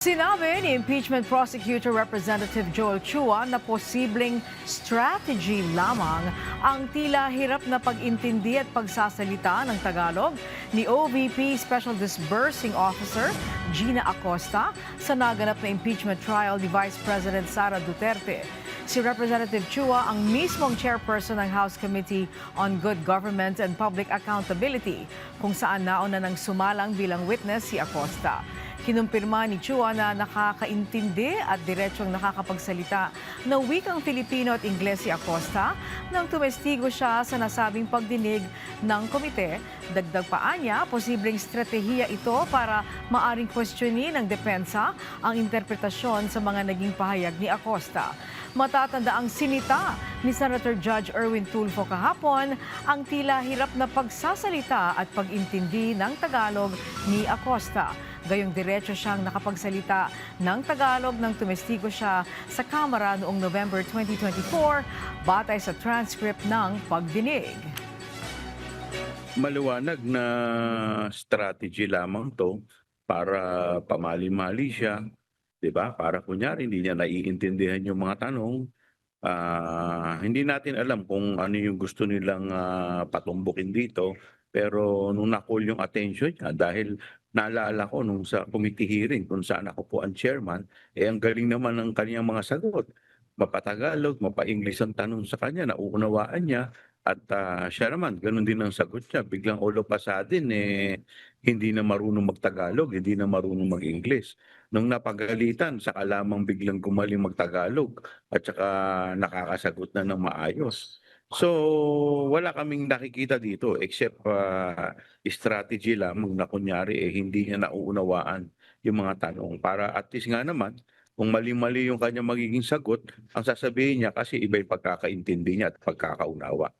Sinabi ni Impeachment Prosecutor Representative Joel Chua na posibleng strategy lamang ang tila hirap na pag-intindi at pagsasalita ng Tagalog ni OVP Special Disbursing Officer Gina Acosta sa naganap na impeachment trial ni Vice President Sara Duterte. Si Representative Chua ang mismong chairperson ng House Committee on Good Government and Public Accountability, kung saan nauna nang sumalang bilang witness si Acosta. Kinumpirma ni Chua na nakakaintindi at diretsyong nakakapagsalita na wikang Filipino at Ingles si Acosta nang tumestigo siya sa nasabing pagdinig ng komite. Dagdag pa niya, posibleng estratehiya ito para maaring questionin ng depensa ang interpretasyon sa mga naging pahayag ni Acosta. Matatanda ang sinita ni Senator Judge Erwin Tulfo kahapon ang tila hirap na pagsasalita at pag-intindi ng Tagalog ni Acosta. Gayong diretso siyang nakapagsalita ng Tagalog nang tumestigo siya sa Kamara noong November 2024 batay sa transcript ng pagdinig. Maliwanag na strategy lamang to para pamali-mali siya, 'di ba? Para kunyari hindi niya naiintindihan yung mga tanong. Hindi natin alam kung ano yung gusto nilang patumbukin dito. Pero nung na-call yung attention niya dahil naalala ko nung sa committee hearing kung saan ako po ang chairman, ang galing naman ng kanyang mga sagot. Mapatagalog, mapa-English ang tanong sa kanya, nauunawaan niya. At siya naman, ganun din ang sagot niya. Biglang all of a sudden, hindi na marunong magtagalog, hindi na marunong mag-English. Nung napagalitan, saka lamang biglang gumaling magtagalog at saka nakakasagot na ng maayos. So, wala kaming nakikita dito except strategy lamang na kunyari hindi niya nauunawaan yung mga tanong. Para at least nga naman, kung mali-mali yung kanya magiging sagot, ang sasabihin niya kasi iba yung pagkakaintindi niya at pagkakaunawa.